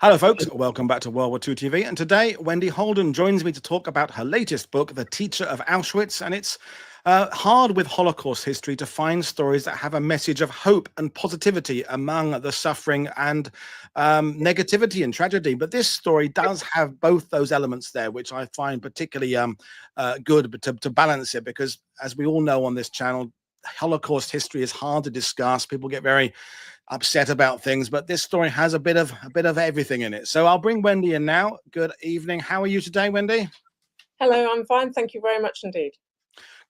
Hello, folks. Welcome back to World War II TV. And today, Wendy Holden joins me to talk about her latest book, The Teacher of Auschwitz. And it's hard with Holocaust history to find stories that have a message of hope and positivity among the suffering and negativity and tragedy. But this story does have both those elements there, which I find particularly good to balance it, because as we all know on this channel, Holocaust history is hard to discuss. People get very upset about things, but this story has a bit of everything in it. So I'll bring Wendy in now. Good evening. How are you today, Wendy? Hello, I'm fine. Thank you very much indeed.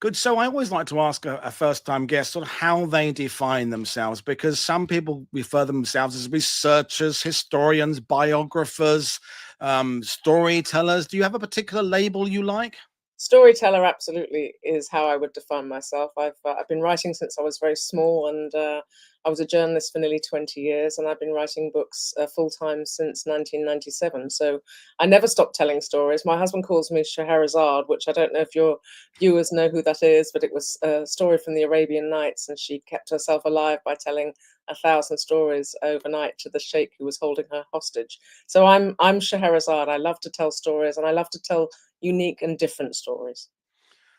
Good. So I always like to ask a first-time guest sort of how they define themselves, because some people refer themselves as researchers, historians, biographers, storytellers. Do you have a particular label you like? Storyteller absolutely is how I would define myself. I've been writing since I was very small, and I was a journalist for nearly 20 years, and I've been writing books full-time since 1997. So I never stopped telling stories. My husband calls me Scheherazade, which I don't know if your viewers know who that is, but it was a story from the Arabian Nights, and she kept herself alive by telling 1,000 stories overnight to the sheikh who was holding her hostage. So I'm Scheherazade. I love to tell stories, and I love to tell unique and different stories.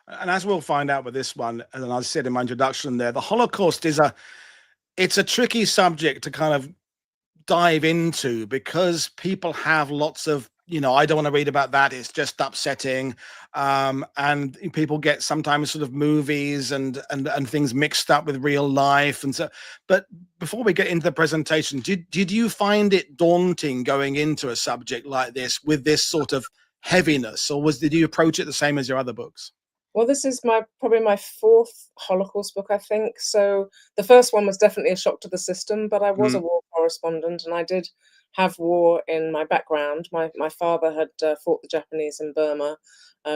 And as we'll find out with this one, and I said in my introduction there, the Holocaust is it's a tricky subject to kind of dive into, because people have lots of, I don't want to read about that, it's just upsetting, and people get sometimes sort of movies and things mixed up with real life. And so, but before we get into the presentation, did you find it daunting going into a subject like this with this sort of heaviness, or did you approach it the same as your other books? Well, this is probably my fourth Holocaust book, I think. So the first one was definitely a shock to the system, but I was a war correspondent, and I did have war in my background. My father had fought the Japanese in Burma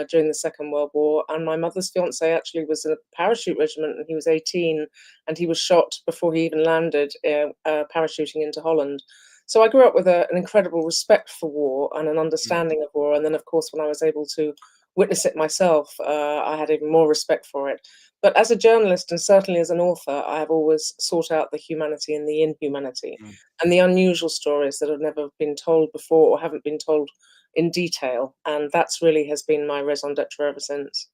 during the Second World War, and my mother's fiance actually was in a parachute regiment, and he was 18, and he was shot before he even landed parachuting into Holland. So I grew up with an incredible respect for war and an understanding of war. And then, of course, when I was able to witness it myself, I had even more respect for it. But as a journalist, and certainly as an author, I have always sought out the humanity and the inhumanity and the unusual stories that have never been told before or haven't been told in detail. And that's really has been my raison d'etre ever since.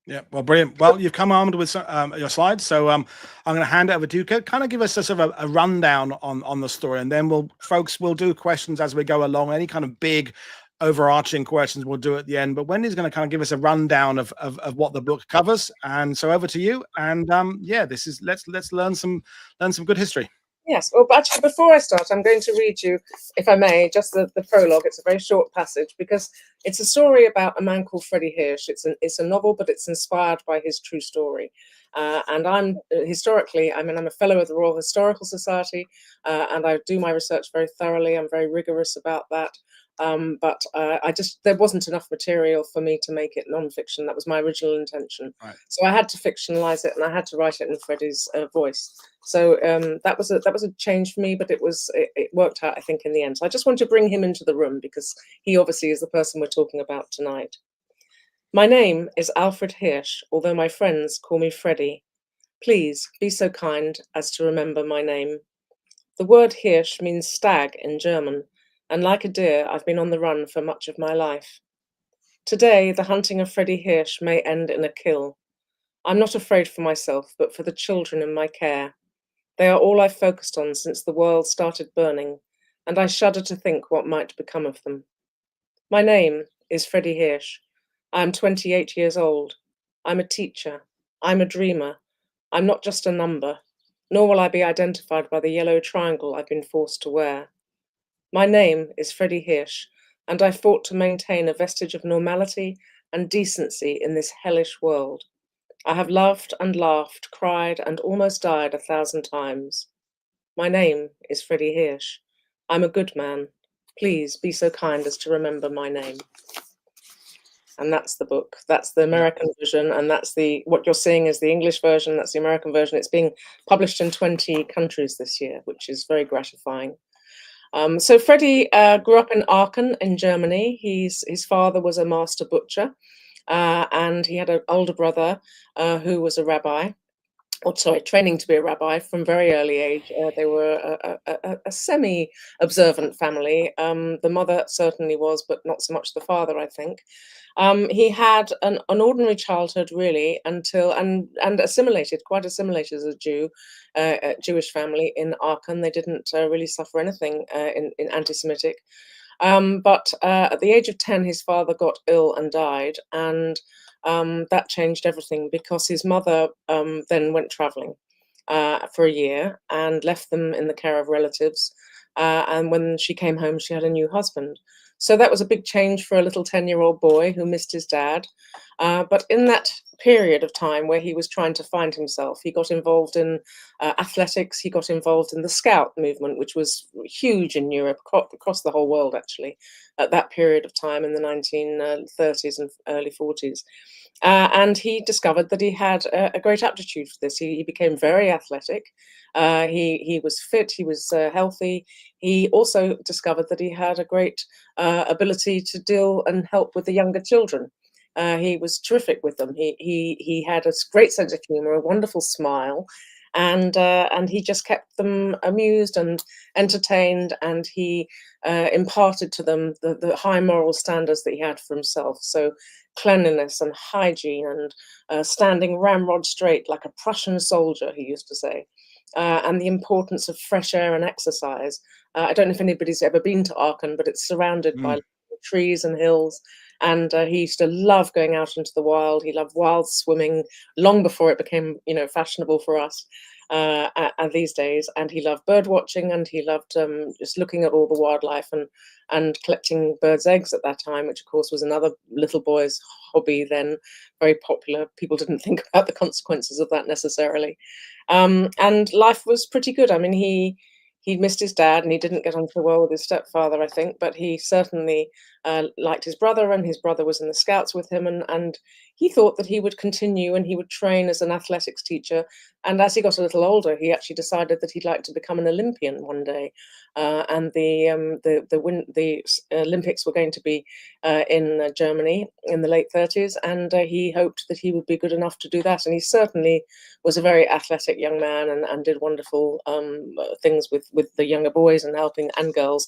Yeah, well, brilliant. Well, you've come armed with your slides, so I'm going to hand it over to you. Kind of give us a sort of a rundown on the story, and then we'll do questions as we go along. Any kind of big overarching questions we'll do at the end, but Wendy's going to kind of give us a rundown of what the book covers. And so over to you. And yeah, this is let's learn some good history. Yes, well, but actually, before I start, I'm going to read you, if I may, just the prologue. It's a very short passage, because it's a story about a man called Fredy Hirsch. It's a novel, but it's inspired by his true story. And I'm a fellow of the Royal Historical Society, and I do my research very thoroughly. I'm very rigorous about that. But there wasn't enough material for me to make it non-fiction. That was my original intention. Right. So I had to fictionalize it, and I had to write it in Fredy's voice. So that was a change for me, but it worked out, I think, in the end. So I just want to bring him into the room, because he obviously is the person we're talking about tonight. My name is Alfred Hirsch, although my friends call me Fredy. Please be so kind as to remember my name. The word Hirsch means stag in German, and like a deer, I've been on the run for much of my life. Today, the hunting of Fredy Hirsch may end in a kill. I'm not afraid for myself, but for the children in my care. They are all I've focused on since the world started burning, and I shudder to think what might become of them. My name is Fredy Hirsch. I am 28 years old. I'm a teacher. I'm a dreamer. I'm not just a number, nor will I be identified by the yellow triangle I've been forced to wear. My name is Fredy Hirsch, and I fought to maintain a vestige of normality and decency in this hellish world. I have loved and laughed, cried, and almost died 1,000 times. My name is Fredy Hirsch. I'm a good man. Please be so kind as to remember my name. And that's the book. That's the American version, and what you're seeing is the English version. That's the American version. It's being published in 20 countries this year, which is very gratifying. So Fredy grew up in Aachen in Germany. His father was a master butcher, and he had an older brother who was a rabbi. or sorry, training to be a rabbi from very early age. They were a semi-observant family. The mother certainly was, but not so much the father, I think. He had an ordinary childhood, really, until and assimilated, quite assimilated as a Jew, a Jewish family in Aachen. They didn't really suffer anything in anti-Semitic. But at the age of 10, his father got ill and died, and that changed everything because his mother then went traveling for a year and left them in the care of relatives. And when she came home, she had a new husband. So that was a big change for a little 10-year-old boy who missed his dad. But in that period of time where he was trying to find himself, he got involved in athletics, he got involved in the Scout movement, which was huge in Europe, across the whole world, actually, at that period of time in the 1930s and early 40s. And he discovered that he had a great aptitude for this. He became very athletic. He was fit. He was healthy. He also discovered that he had a great ability to deal and help with the younger children. He was terrific with them. He had a great sense of humor, a wonderful smile, and he just kept them amused and entertained. And he imparted to them the high moral standards that he had for himself. So cleanliness and hygiene and standing ramrod straight like a Prussian soldier, he used to say, and the importance of fresh air and exercise. I don't know if anybody's ever been to Aachen, but it's surrounded by trees and hills. And he used to love going out into the wild. He loved wild swimming long before it became, fashionable for us these days. And he loved bird watching, and he loved just looking at all the wildlife and collecting birds' eggs at that time, which of course was another little boy's hobby then, very popular. People didn't think about the consequences of that necessarily. And life was pretty good. I mean, he missed his dad and he didn't get on so well with his stepfather, I think, but he certainly liked his brother, and his brother was in the Scouts with him, and he thought that he would continue and he would train as an athletics teacher. And as he got a little older, he actually decided that he'd like to become an Olympian one day. And the Olympics were going to be in Germany in the late 30s, and he hoped that he would be good enough to do that. And he certainly was a very athletic young man, and did wonderful things with the younger boys and girls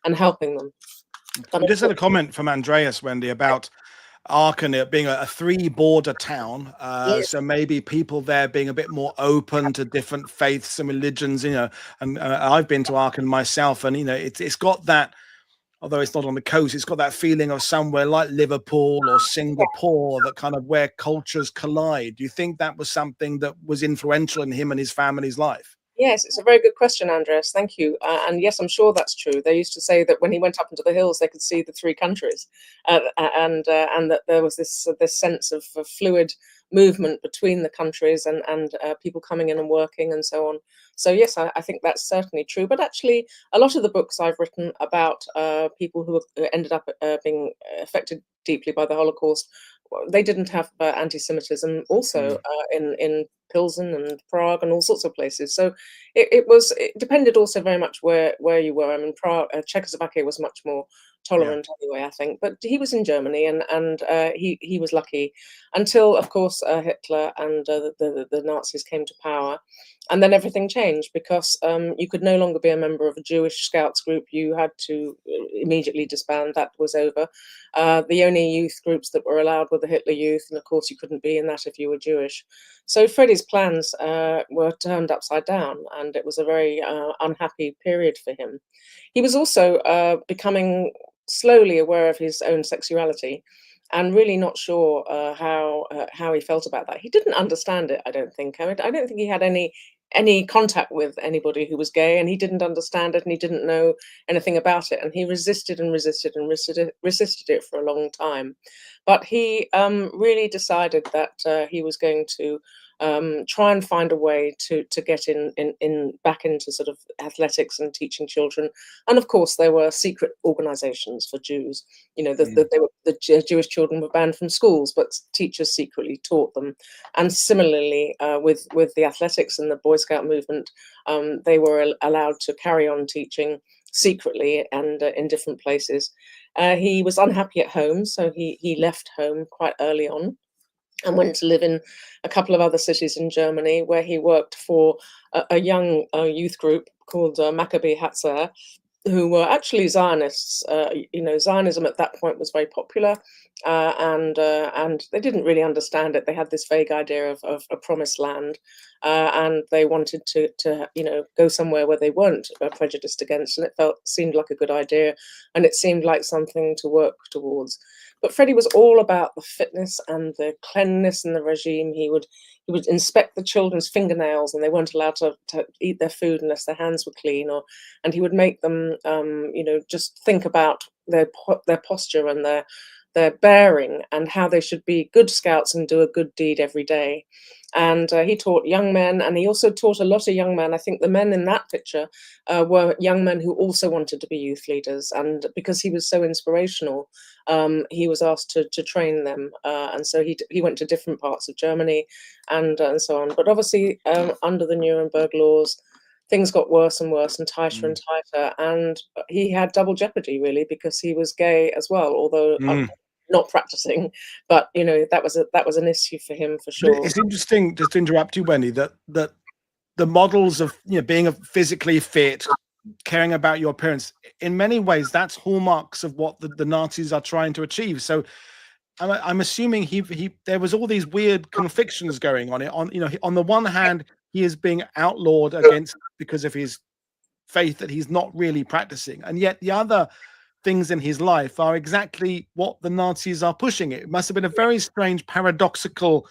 and helping them. We just had a comment from Andreas, Wendy, about Aachen being a three-border town. Yes. So maybe people there being a bit more open to different faiths and religions, and I've been to Aachen myself, and, it's got that, although it's not on the coast, it's got that feeling of somewhere like Liverpool or Singapore, that kind of where cultures collide. Do you think that was something that was influential in him and his family's life? Yes, it's a very good question, Andreas. Thank you. And yes, I'm sure that's true. They used to say that when he went up into the hills, they could see the three countries, and that there was this sense of fluid movement between the countries, and people coming in and working and so on. So yes, I think that's certainly true. But actually, a lot of the books I've written about people who ended up being affected deeply by the Holocaust, they didn't have anti-Semitism also in Pilsen and Prague and all sorts of places. So it depended also very much where you were. I mean, Prague, Czechoslovakia was much more tolerant anyway, I think. But he was in Germany, and he was lucky until, of course, Hitler and the Nazis came to power. And then everything changed because you could no longer be a member of a Jewish Scouts group. You had to immediately disband. That was over. The only youth groups that were allowed were the Hitler Youth, and of course you couldn't be in that if you were Jewish. So Fredy's plans were turned upside down, and it was a very unhappy period for him. He was also becoming slowly aware of his own sexuality, and really not sure how he felt about that. He didn't understand it, I don't think. I mean, I don't think he had any contact with anybody who was gay, and he didn't understand it, and he didn't know anything about it, and he resisted and resisted and resisted it for a long time. But he really decided that he was going to try and find a way to get in back into sort of athletics and teaching children. And of course, there were secret organizations for Jews. The Jewish children were banned from schools, but teachers secretly taught them. And similarly, with the athletics and the Boy Scout movement, they were allowed to carry on teaching secretly and in different places. He was unhappy at home, so he left home quite early on. and went to live in a couple of other cities in Germany, where he worked for a young youth group called Maccabee Hatzair, who were actually Zionists. Zionism at that point was very popular, and they didn't really understand it. They had this vague idea of a promised land, and they wanted to go somewhere where they weren't prejudiced against, and it seemed like a good idea, and it seemed like something to work towards. But Fredy was all about the fitness and the cleanliness in the regime. He would inspect the children's fingernails, and they weren't allowed to eat their food unless their hands were clean, and he would make them, just think about their posture and their bearing, and how they should be good scouts and do a good deed every day. And he taught young men, and he also taught a lot of young men. I think the men in that picture were young men who also wanted to be youth leaders, and because he was so inspirational, he was asked to train them, and so he went to different parts of Germany, and so on. But obviously, under the Nuremberg laws, things got worse and worse, and tighter and Mm. tighter, and he had double jeopardy, really, because he was gay as well, although Mm. not practicing. But that was an issue for him, for But sure. it's interesting, just to interrupt you, Wendy, that the models of being a physically fit, caring about your appearance, in many ways, that's hallmarks of what the Nazis are trying to achieve. So I'm assuming he there was all these weird conflictions going on. On the one hand, he is being outlawed against because of his faith that he's not really practicing, and yet the other things in his life are exactly what the Nazis are pushing. It must have been a very strange, paradoxical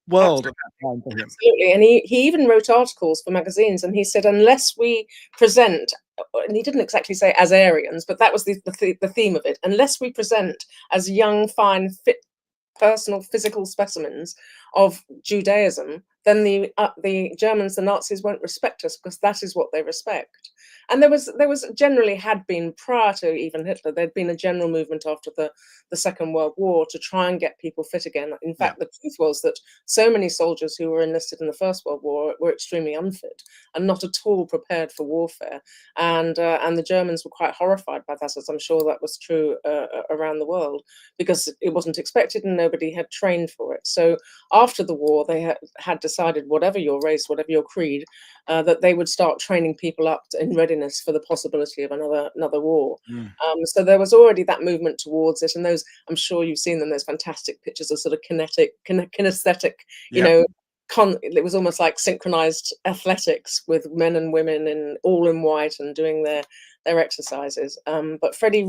world at that time for him. Absolutely, and he even wrote articles for magazines, and he said, unless we present, and he didn't exactly say as Aryans, but that was the theme of it, unless we present as young, fine, fit, personal, physical specimens of Judaism, then the Germans, the Nazis, won't respect us, because that is what they respect. And there was generally, had been, prior to even Hitler, there'd been a general movement after the Second World War to try and get people fit again. In Yeah. fact, the truth was that so many soldiers who were enlisted in the First World War were extremely unfit and not at all prepared for warfare. And the Germans were quite horrified by that, as I'm sure that was true around the world, because it wasn't expected and nobody had trained for it. So after the war, they had decided, whatever your race, whatever your creed, that they would start training people up in readiness for the possibility of another war. Mm. So there was already that movement towards it, and those, I'm sure you've seen them, those fantastic pictures of sort of kinesthetic, Yeah. it was almost like synchronized athletics with men and women all in white and doing their exercises. But Fredy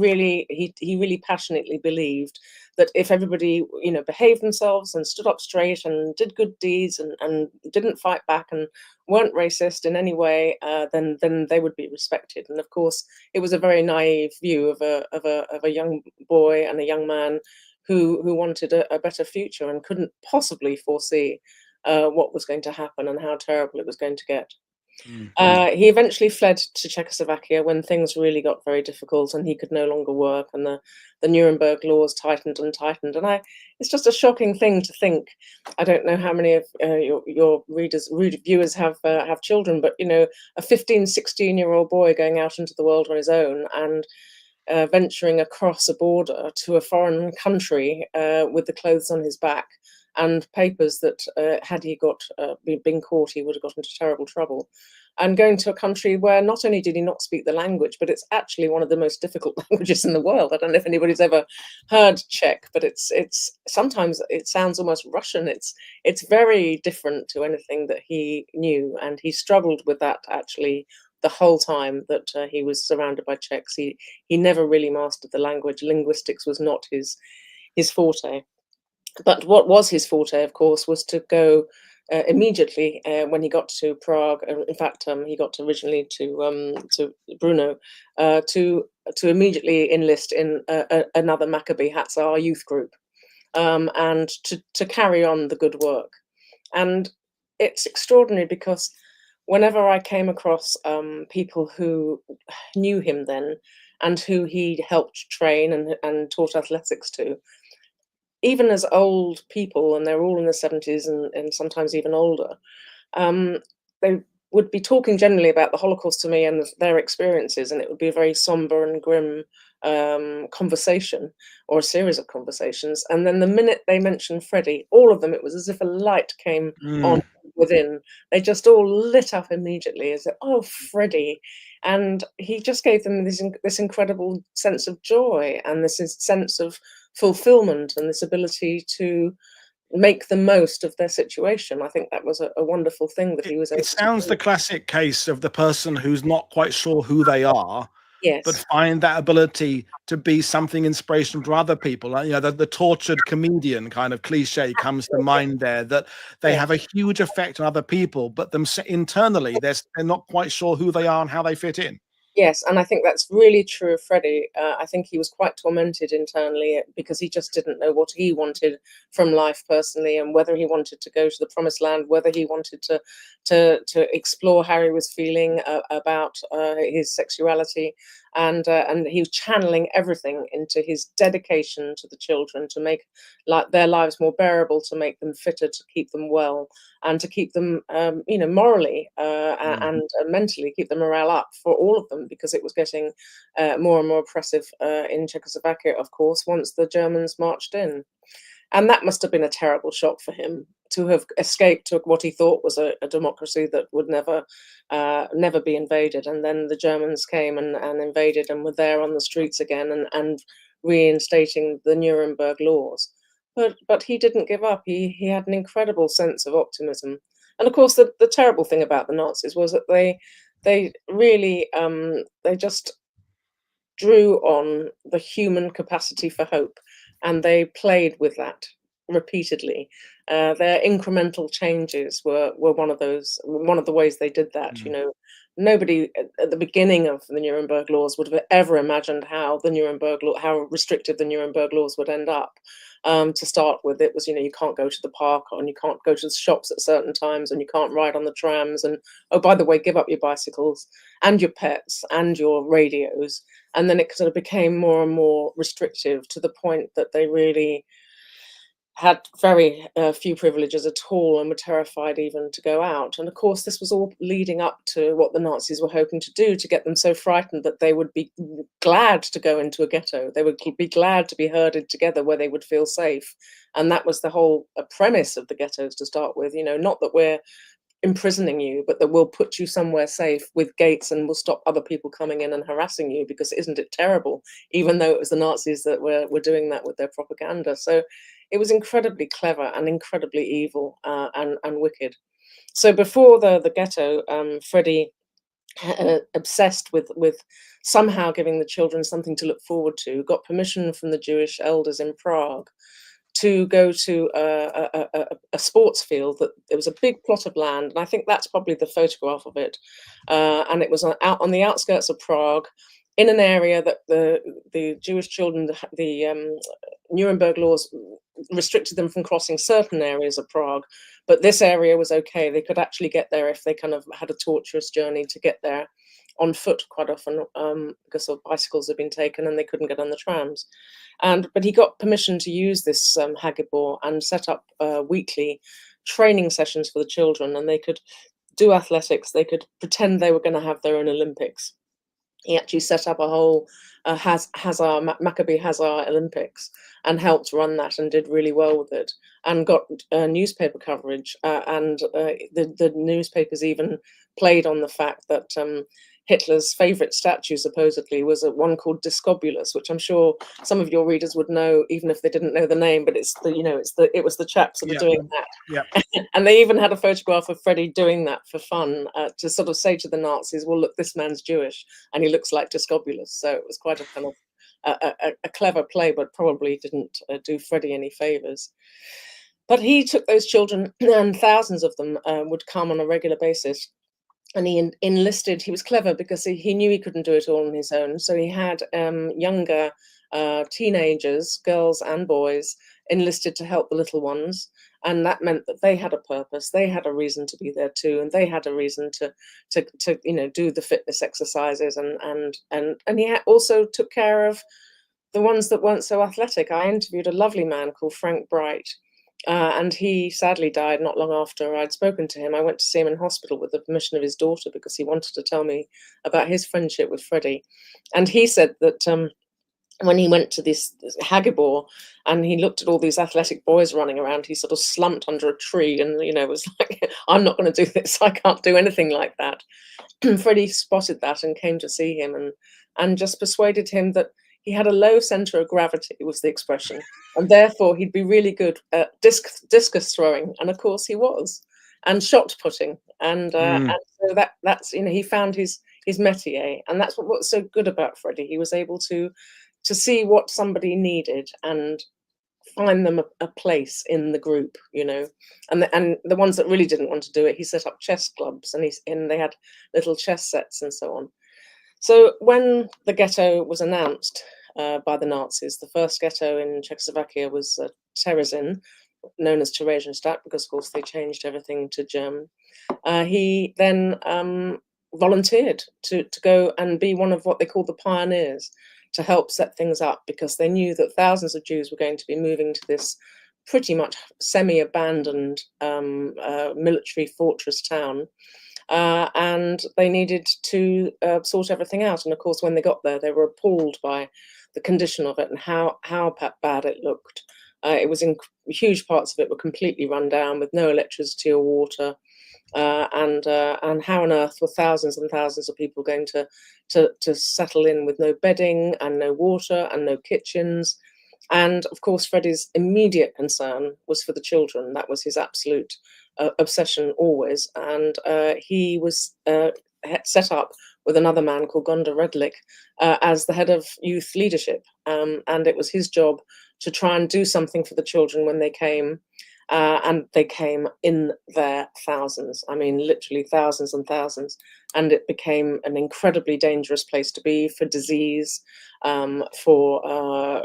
he really passionately believed that if everybody behaved themselves and stood up straight and did good deeds and didn't fight back and weren't racist in any way, then they would be respected. And of course, it was a very naive view of a young boy and a young man who wanted a better future and couldn't possibly foresee what was going to happen and how terrible it was going to get. Mm. He eventually fled to Czechoslovakia when things really got very difficult and he could no longer work, and the Nuremberg laws tightened and tightened. And it's just a shocking thing to think. I don't know how many of your viewers have children, but a 15, 16-year-old boy going out into the world on his own and venturing across a border to a foreign country with the clothes on his back and papers that had he been caught, he would have got into terrible trouble. And going to a country where not only did he not speak the language, but it's actually one of the most difficult languages in the world. I don't know if anybody's ever heard Czech, but it's sometimes it sounds almost Russian. It's very different to anything that he knew, and he struggled with that actually the whole time that he was surrounded by Czechs. He never really mastered the language. Linguistics was not his forte. But what was his forte, of course, was to go immediately when he got to Prague. In fact, he got originally to Brno to immediately enlist in another Maccabee Hatzair youth group, and to carry on the good work. And it's extraordinary because whenever I came across people who knew him then and who he helped train and taught athletics to, even as old people, and they're all in their 70s and sometimes even older, they would be talking generally about the Holocaust to me and their experiences, and it would be a very somber and grim conversation, or a series of conversations. And then the minute they mentioned Fredy, all of them, it was as if a light came on Mm. within. They just all lit up immediately as, oh, Fredy. And he just gave them this incredible sense of joy and this sense of fulfillment and this ability to make the most of their situation. I think that was a wonderful thing that he was able It to sounds do. the classic case of the person who's not quite sure who they are, but Yes, find that ability to be something inspirational to other people. Like, the tortured comedian kind of cliche comes to mind there, that they yeah. have a huge effect on other people, but internally, they're not quite sure who they are and how they fit in. Yes, and I think that's really true of Fredy. I think he was quite tormented internally because he just didn't know what he wanted from life personally, and whether he wanted to go to the promised land, whether he wanted to explore how he was feeling about his sexuality, and he was channeling everything into his dedication to the children to make their lives more bearable, to make them fitter, to keep them well, and to keep them, morally Mm. and mentally, keep the morale up for all of them, because it was getting more and more oppressive in Czechoslovakia, of course, once the Germans marched in. And that must have been a terrible shock for him, to have escaped to what he thought was a democracy that would never be invaded. And then the Germans came and invaded and were there on the streets again, and reinstating the Nuremberg laws. But he didn't give up. He had an incredible sense of optimism. And of course, the terrible thing about the Nazis was that they really they just drew on the human capacity for hope, and they played with that repeatedly. Their incremental changes were one of the ways they did that. Mm. Nobody at the beginning of the Nuremberg laws would have ever imagined how how restrictive the Nuremberg laws would end up. To start with, it was, you can't go to the park, and you can't go to the shops at certain times, and you can't ride on the trams, and, oh, by the way, give up your bicycles and your pets and your radios. And then it sort of became more and more restrictive, to the point that they really had very few privileges at all, and were terrified even to go out. And of course, this was all leading up to what the Nazis were hoping to do, to get them so frightened that they would be glad to go into a ghetto. They would be glad to be herded together where they would feel safe. And that was the whole premise of the ghettos to start with. Not that we're imprisoning you, but that we'll put you somewhere safe with gates, and we'll stop other people coming in and harassing you, because isn't it terrible? Even though it was the Nazis that were doing that with their propaganda. So it was incredibly clever and incredibly evil, and wicked. So before the ghetto, Fredy, obsessed with somehow giving the children something to look forward to, got permission from the Jewish elders in Prague to go to a sports field. That there was a big plot of land, and I think that's probably the photograph of it. And it was out on the outskirts of Prague, in an area that the Jewish children, the Nuremberg laws restricted them from crossing certain areas of Prague, but this area was okay. They could actually get there if they kind of had a torturous journey to get there on foot quite often, because of bicycles had been taken and they couldn't get on the trams. But he got permission to use this Hagibor, and set up weekly training sessions for the children, and they could do athletics. They could pretend they were going to have their own Olympics. He actually set up a whole Maccabi Hazar Olympics, and helped run that, and did really well with it, and got newspaper coverage. And the newspapers even played on the fact that Hitler's favorite statue supposedly was one called Discobulus, which I'm sure some of your readers would know, even if they didn't know the name. But it was the chaps that are Yeah. doing that. Yeah. And they even had a photograph of Fredy doing that for fun, to sort of say to the Nazis, well, look, this man's Jewish and he looks like Discobulus. So it was quite a kind of a clever play, but probably didn't do Fredy any favors. But he took those children, and thousands of them would come on a regular basis. And he enlisted. He was clever, because he knew he couldn't do it all on his own. So he had younger teenagers, girls and boys, enlisted to help the little ones. And that meant that they had a purpose. They had a reason to be there too, and they had a reason to do the fitness exercises. And he also took care of the ones that weren't so athletic. I interviewed a lovely man called Frank Bright, And he sadly died not long after I'd spoken to him. I went to see him in hospital with the permission of his daughter because he wanted to tell me about his friendship with Fredy. And he said that when he went to this Hagibor and he looked at all these athletic boys running around, he sort of slumped under a tree and, was like, I'm not going to do this. I can't do anything like that. Fredy spotted that and came to see him and just persuaded him that he had a low center of gravity, was the expression, and therefore he'd be really good at discus throwing. And of course he was, and shot putting. And so that's, he found his métier. And that's what's so good about Fredy. He was able to see what somebody needed and find them a place in the group, and the ones that really didn't want to do it, he set up chess clubs, and they had little chess sets and so on. So when the ghetto was announced by the Nazis, the first ghetto in Czechoslovakia was Terezin, known as Theresienstadt, because of course they changed everything to German. He then volunteered to go and be one of what they called the pioneers, to help set things up, because they knew that thousands of Jews were going to be moving to this pretty much semi-abandoned military fortress town, and they needed to sort everything out. And of course, when they got there, they were appalled by the condition of it and how bad it looked. It was in huge parts of it were completely run down with no electricity or water. And how on earth were thousands and thousands of people going to settle in with no bedding and no water and no kitchens? And of course, Fredy's immediate concern was for the children. That was his absolute obsession always. And he was set up with another man called Gonda Redlich as the head of youth leadership. And it was his job to try and do something for the children when they came. And they came in their thousands. I mean, literally thousands and thousands. And it became an incredibly dangerous place to be for disease, for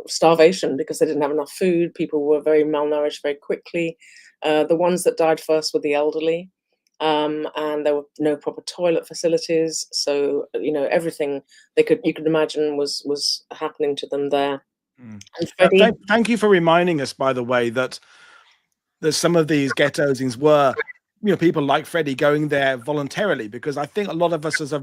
starvation, because they didn't have enough food. People were very malnourished very quickly. The ones that died first were the elderly. And there were no proper toilet facilities. So, everything you could imagine was happening to them there. Mm. And Fredy, Thank you for reminding us, by the way, that some of these ghettos were, people like Fredy going there voluntarily, because I think a lot of us are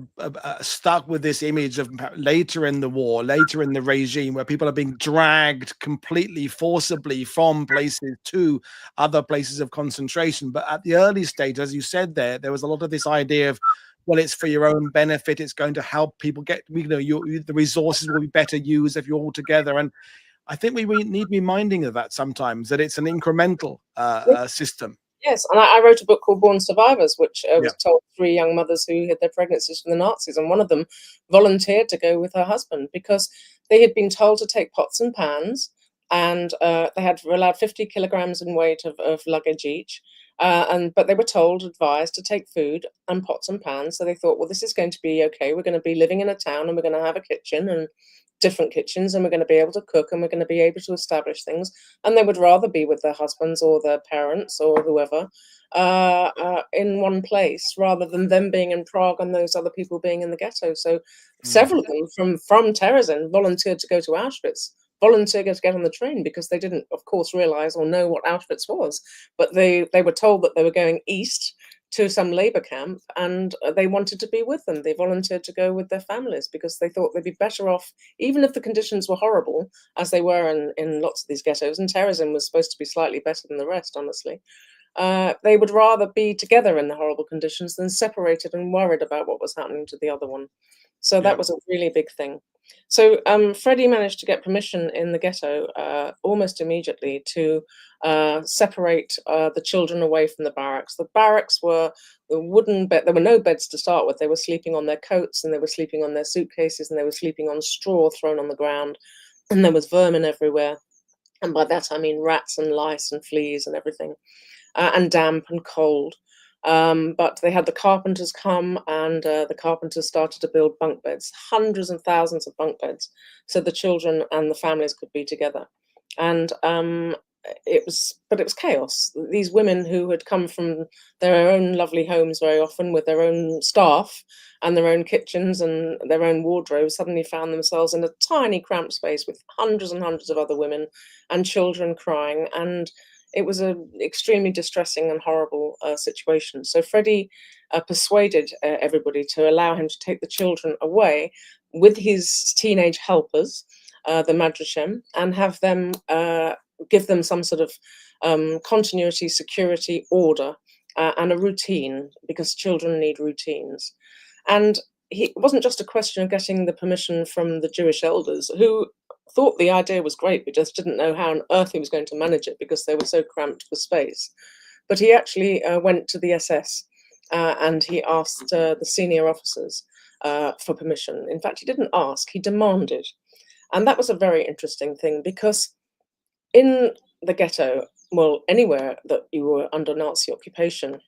stuck with this image of later in the war, later in the regime, where people are being dragged completely forcibly from places to other places of concentration. But at the early stage, as you said, there was a lot of this idea of, well, it's for your own benefit. It's going to help people get, the resources will be better used if you're all together. And I think we need reminding of that sometimes, that it's an incremental system. yes, and I wrote a book called Born Survivors, which was Yeah. told three young mothers who hid their pregnancies from the Nazis, and one of them volunteered to go with her husband because they had been told to take pots and pans, and they were allowed 50 kilograms in weight of luggage each, but they were advised to take food and pots and pans. So they thought, well, this is going to be okay. We're going to be living in a town, and we're going to have a kitchen and different kitchens, and we're going to be able to cook, and we're going to be able to establish things. And they would rather be with their husbands or their parents or whoever in one place, rather than them being in Prague and those other people being in the ghetto. So several of them from Terezin volunteered to go to Auschwitz, volunteered to get on the train, because they didn't, of course, realize or know what Auschwitz was. But they were told that they were going east to some labor camp, and they wanted to be with them. They volunteered to go with their families because they thought they'd be better off, even if the conditions were horrible, as they were in lots of these ghettos. And Terezin was supposed to be slightly better than the rest, honestly. They would rather be together in the horrible conditions than separated and worried about what was happening to the other one. So that was a really big thing. So Fredy managed to get permission in the ghetto almost immediately to separate the children away from the barracks. The barracks were the wooden bed. There were no beds to start with. They were sleeping on their coats, and they were sleeping on their suitcases, and they were sleeping on straw thrown on the ground, and there was vermin everywhere. And by that I mean rats and lice and fleas and everything, and damp and cold. But they had the carpenters come, and the carpenters started to build bunk beds, hundreds and thousands of bunk beds, so the children and the families could be together. And it was chaos. These women who had come from their own lovely homes very often with their own staff and their own kitchens and their own wardrobes suddenly found themselves in a tiny cramped space with hundreds and hundreds of other women and children crying. And it was an extremely distressing and horrible situation. So Fredy persuaded everybody to allow him to take the children away with his teenage helpers, the Madrashem, and have them give them some sort of continuity, security, order, and a routine, because children need routines. And it wasn't just a question of getting the permission from the Jewish elders, who thought the idea was great, but just didn't know how on earth he was going to manage it because they were so cramped for space. But he actually went to the SS and he asked the senior officers for permission. In fact, he didn't ask, he demanded. And that was a very interesting thing, because in the ghetto, well, anywhere that you were under Nazi occupation,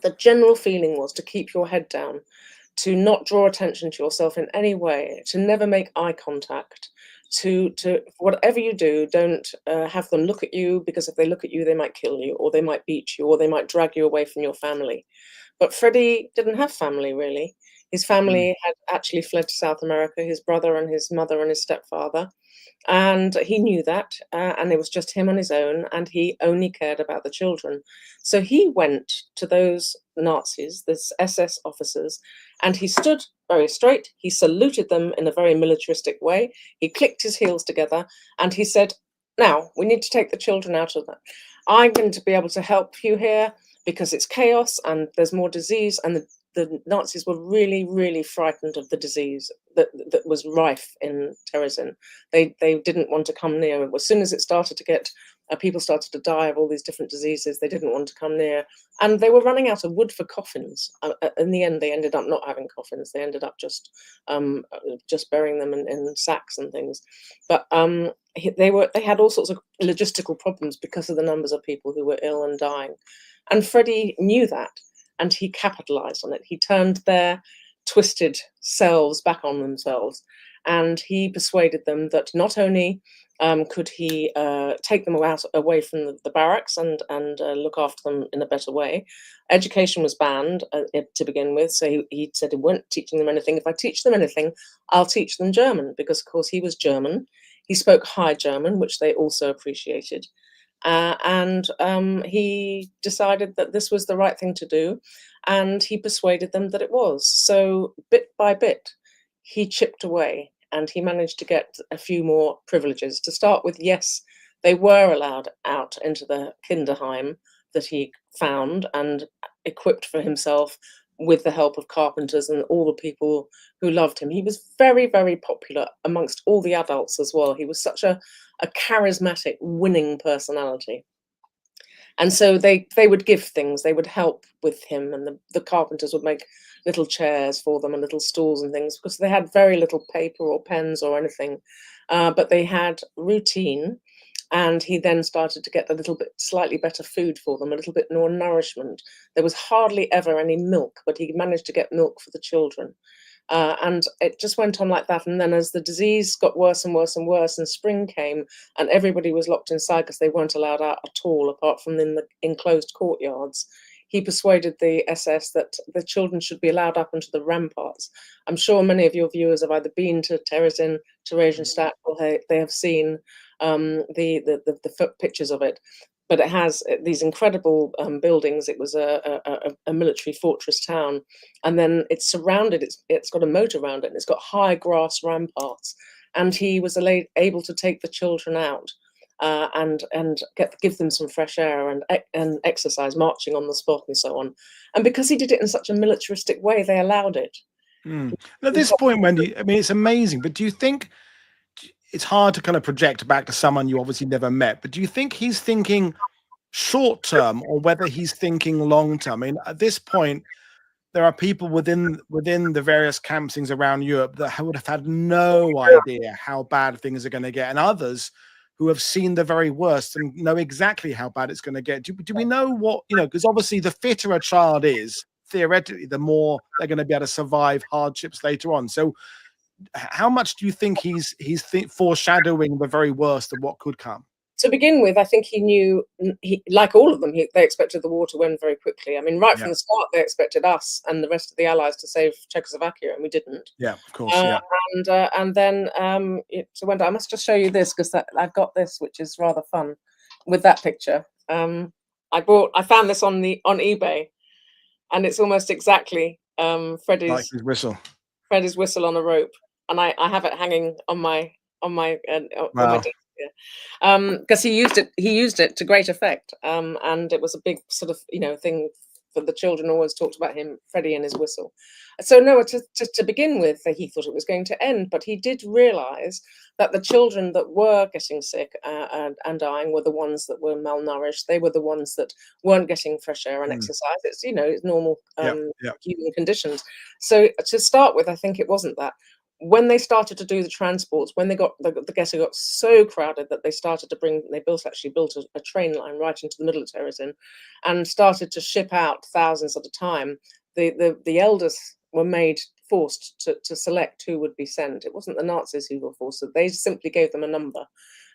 the general feeling was to keep your head down, to not draw attention to yourself in any way, to never make eye contact, to whatever you do, don't have them look at you, because if they look at you, they might kill you, or they might beat you, or they might drag you away from your family. But Fredy didn't have family, really. His family had actually fled to South America, his brother and his mother and his stepfather. And he knew that, and it was just him on his own, and he only cared about the children. So he went to those Nazis, those SS officers, and he stood very straight. He saluted them in a very militaristic way. He clicked his heels together, and he said, "Now, we need to take the children out of that. I'm going to be able to help you here because it's chaos and there's more disease." And the Nazis were really, really frightened of the disease that was rife in Terezin. They didn't want to come near. As soon as it started to get, people started to die of all these different diseases, they didn't want to come near. And they were running out of wood for coffins. In the end, they ended up not having coffins. They ended up just burying them in sacks and things. But they had all sorts of logistical problems because of the numbers of people who were ill and dying. And Fredy knew that, and he capitalized on it. He turned their twisted selves back on themselves, and he persuaded them that not only could he take them away from the barracks and look after them in a better way. Education was banned to begin with, so he said he weren't teaching them anything. If I teach them anything, I'll teach them German, because of course he was German. He spoke High German, which they also appreciated. And he decided that this was the right thing to do, and he persuaded them that it was. So bit by bit, he chipped away, and he managed to get a few more privileges. To start with, yes, they were allowed out into the Kinderheim that he found and equipped for himself with the help of carpenters and all the people who loved him. He was very, very popular amongst all the adults as well. He was such a charismatic, winning personality. And so they would give things, they would help with him, and the carpenters would make little chairs for them and little stools and things, because they had very little paper or pens or anything, but they had routine. And he then started to get a little bit slightly better food for them, a little bit more nourishment. There was hardly ever any milk, but he managed to get milk for the children. And it just went on like that. And then as the disease got worse and worse and worse, and spring came, and everybody was locked inside because they weren't allowed out at all, apart from in the enclosed courtyards, he persuaded the SS that the children should be allowed up onto the ramparts. I'm sure many of your viewers have either been to Terezin, Theresienstadt, or they have seen the pictures of it. But it has these incredible buildings. It was a military fortress town, and then it's surrounded. It's got a moat around it, and it's got high grass ramparts. And he was able to take the children out and give them some fresh air and exercise, marching on the spot and so on. And because he did it in such a militaristic way, they allowed it. At this point, Wendy, I mean, it's amazing. But do you think it's hard to kind of project back to someone you obviously never met, but do you think he's thinking short term or whether he's thinking long term? I mean, at this point, there are people within the various campsings around Europe that would have had no idea how bad things are going to get, and others who have seen the very worst and know exactly how bad it's going to get. Do we know what, because obviously the fitter a child is, theoretically, the more they're going to be able to survive hardships later on. So how much do you think he's foreshadowing the very worst of what could come? To begin with, I think he knew, like all of them, they expected the war to end very quickly. I mean, right from the start, they expected us and the rest of the Allies to save Czechoslovakia, and we didn't. Yeah, of course. Yeah. And then, so Wendy, I must just show you this, because I've got this, which is rather fun, with that picture. I found this on eBay, and it's almost exactly Like Freddie's his whistle. whistle on a rope, and I have it hanging on my Wow. desk here, because he used it to great effect, and it was a big sort of thing for the children. Always talked about him, Freddie, and his whistle. So no, to begin with, he thought it was going to end, but he did realise that the children that were getting sick and dying were the ones that were malnourished. They were the ones that weren't getting fresh air and Mm. exercise. It's normal Yeah. Yeah. human conditions. So to start with, I think it wasn't that. When they started to do the transports, when the ghetto got so crowded that they actually built a train line right into the middle of Terezin, and started to ship out thousands at a time. The elders were forced to select who would be sent. It wasn't the Nazis who were forced; they simply gave them a number,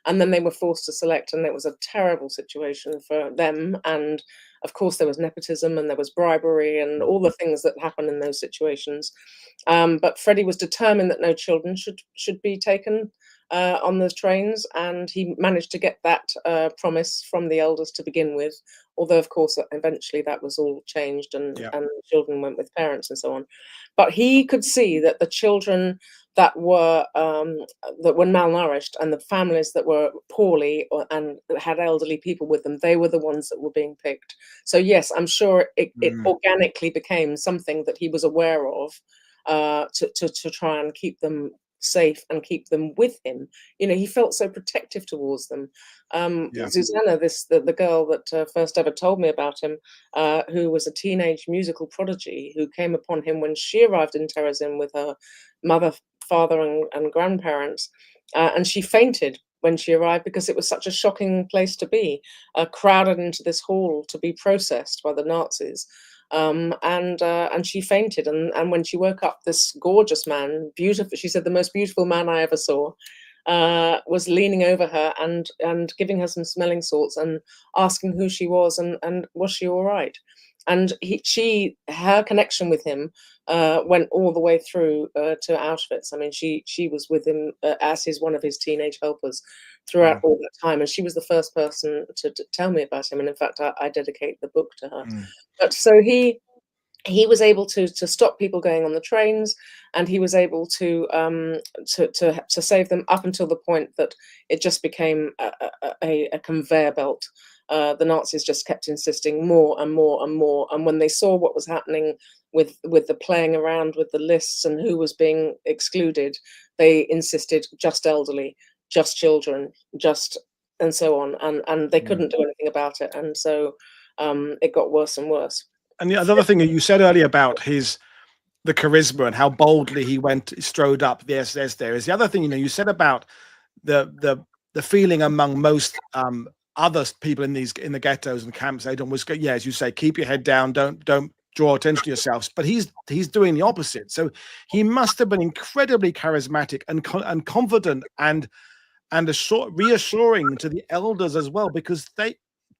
and then they were forced to select, and it was a terrible situation for them. And of course, there was nepotism and there was bribery and all the things that happen in those situations. But Freddie was determined that no children should be taken on those trains, and he managed to get that promise from the elders to begin with. Although, of course, eventually that was all changed, Yeah. and children went with parents and so on. But he could see that the children that were malnourished, and the families that were poorly and had elderly people with them, they were the ones that were being picked. So yes, I'm sure it Mm. organically became something that he was aware of, to try and keep them safe and keep them with him. He felt so protective towards them. Yeah. Susanna, the girl that first ever told me about him, who was a teenage musical prodigy, who came upon him when she arrived in Terezin with her mother, father, and grandparents, and she fainted when she arrived because it was such a shocking place to be, crowded into this hall to be processed by the Nazis. And she fainted, and when she woke up, this gorgeous man, beautiful, she said, the most beautiful man I ever saw, was leaning over her and giving her some smelling salts and asking who she was and was she all right. And her connection with him went all the way through to Auschwitz. I mean, she was with him as one of his teenage helpers throughout Wow. all that time, and she was the first person to tell me about him. And in fact, I dedicate the book to her. Mm. But so he was able to stop people going on the trains, and he was able to save them up until the point that it just became a conveyor belt. The Nazis just kept insisting more and more and more, and when they saw what was happening with the playing around with the lists and who was being excluded, they insisted just elderly, just children, just, and so on, and they Mm. couldn't do anything about it, and so it got worse and worse. And the other thing that you said earlier about the charisma and how boldly he strode up the SS there is the other thing, you said about the feeling among most other people in the ghettos and camps. They don't was, yeah, as you say, keep your head down, don't draw attention to yourselves. But he's doing the opposite. So he must have been incredibly charismatic and confident and reassuring to the elders as well, because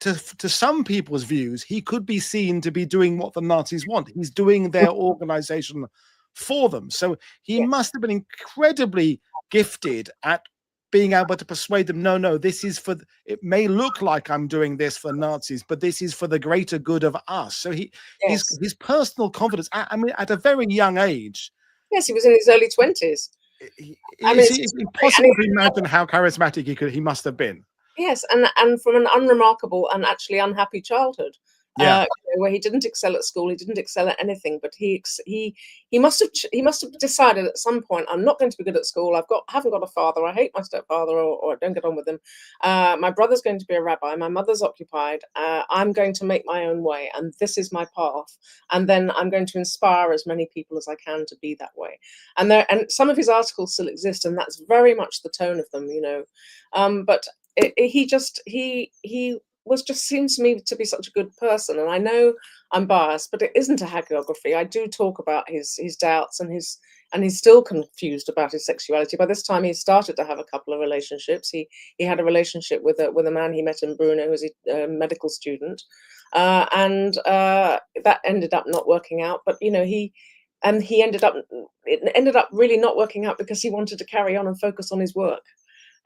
to some people's views, he could be seen to be doing what the Nazis want. He's doing their organization for them. So he must have been incredibly gifted at being able to persuade them, no, this is it may look like I'm doing this for Nazis, but this is for the greater good of us. So his personal confidence, I mean, at a very young age. Yes, he was in his early 20s. It's impossible to imagine how charismatic he must have been. Yes, and from an unremarkable and actually unhappy childhood, Yeah. where he didn't excel at school, he didn't excel at anything, but he must have decided at some point, I'm not going to be good at school. Haven't got a father. I hate my stepfather, or I don't get on with him. My brother's going to be a rabbi. My mother's occupied. I'm going to make my own way, and this is my path. And then I'm going to inspire as many people as I can to be that way. And some of his articles still exist, and that's very much the tone of them, But he seems to me to be such a good person, and I know I'm biased, but it isn't a hagiography. I do talk about his doubts, and he's still confused about his sexuality. By this time, he started to have a couple of relationships. He had a relationship with a man he met in Brno, who was a medical student, and that ended up not working out. But it ended up really not working out because he wanted to carry on and focus on his work.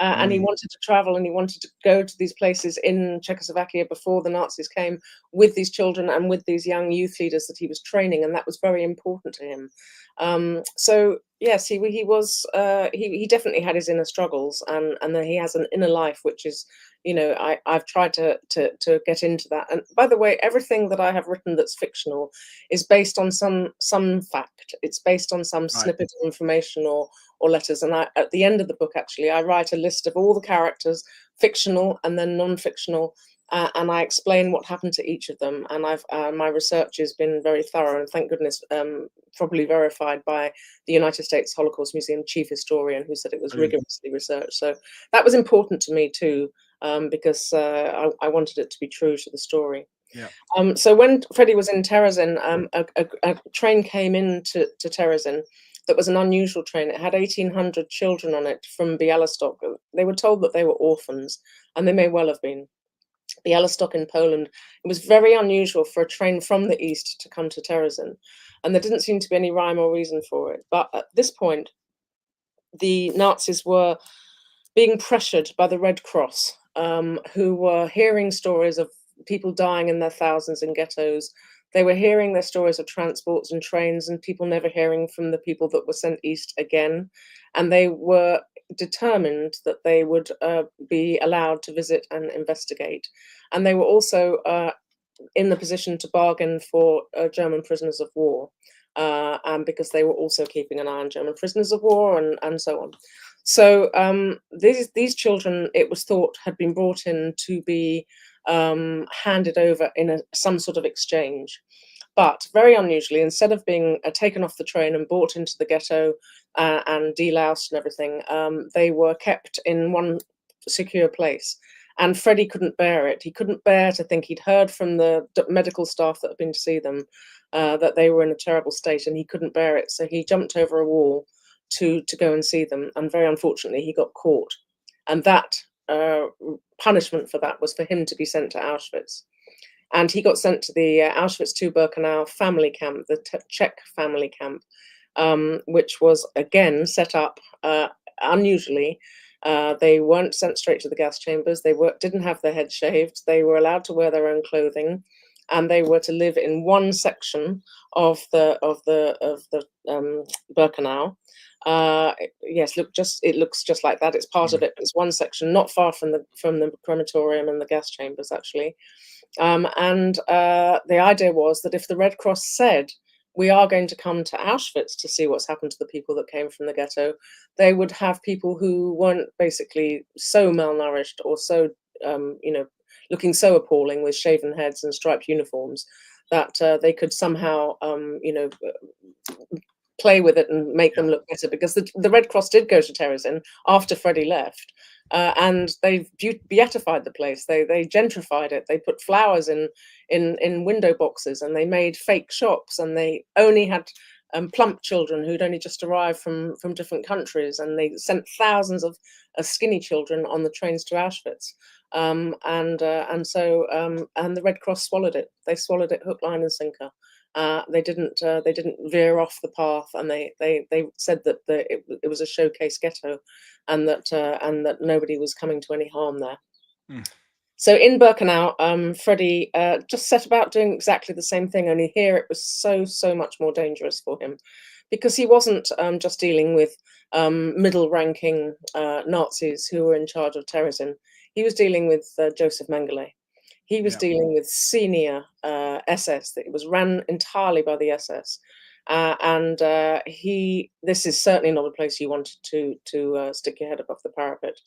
And he wanted to travel, and he wanted to go to these places in Czechoslovakia before the Nazis came, with these children and with these young youth leaders that he was training, and that was very important to him. So yes, he definitely had his inner struggles, and then he has an inner life, which is, I've tried to get into that. And by the way, everything that I have written that's fictional is based on some fact. It's based on some snippet of information or letters. And at the end of the book, actually, I write a list of all the characters, fictional and then non-fictional, and I explain what happened to each of them. And my research has been very thorough, and thank goodness, probably verified by the United States Holocaust Museum chief historian, who said it was rigorously researched. So that was important to me too, because I wanted it to be true to the story. Yeah. So when Fredy was in Terezin, a train came into Terezin that was an unusual train. It had 1,800 children on it from Białystok. They were told that they were orphans, and they may well have been. Białystok in Poland. It was very unusual for a train from the east to come to Terezin, and there didn't seem to be any rhyme or reason for it. But at this point, the Nazis were being pressured by the Red Cross, who were hearing stories of people dying in their thousands in ghettos. They were hearing their stories of transports and trains and people never hearing from the people that were sent east again. And they were determined that they would be allowed to visit and investigate. And they were also in the position to bargain for German prisoners of war, and because they were also keeping an eye on German prisoners of war and so on. So these children, it was thought, had been brought in to be handed over in some sort of exchange. But very unusually, instead of being taken off the train and brought into the ghetto and deloused and everything, they were kept in one secure place. And Fredy couldn't bear it. He couldn't bear to think, he'd heard from the medical staff that had been to see them that they were in a terrible state, and he couldn't bear it. So he jumped over a wall to go and see them. And very unfortunately, he got caught. And that punishment for that was for him to be sent to Auschwitz. And he got sent to the Auschwitz II Birkenau family camp, the Czech family camp, which was again set up unusually. They weren't sent straight to the gas chambers. They didn't have their heads shaved. They were allowed to wear their own clothing, and they were to live in one section of the Birkenau. Yes, it looks just like that. It's part of it. It's one section, not far from the crematorium and the gas chambers, actually. And the idea was that if the Red Cross said, we are going to come to Auschwitz to see what's happened to the people that came from the ghetto, they would have people who weren't basically so malnourished or so, looking so appalling with shaven heads and striped uniforms that they could somehow, play with it and make them look better, because the Red Cross did go to Terezin after Fredy left, and they beatified the place. They gentrified it. They put flowers in window boxes, and they made fake shops, and they only had plump children who'd only just arrived from different countries, and they sent thousands of skinny children on the trains to Auschwitz. And the Red Cross swallowed it. They swallowed it hook, line, and sinker. They didn't veer off the path, and they said that it was a showcase ghetto, and that nobody was coming to any harm there. So in Birkenau, Fredy just set about doing exactly the same thing, only here it was so much more dangerous for him, because he wasn't just dealing with middle-ranking Nazis who were in charge of Terezin. He was dealing with Joseph Mengele. He was dealing with senior SS. It was run entirely by the SS. This is certainly not a place you wanted to stick your head above the parapet.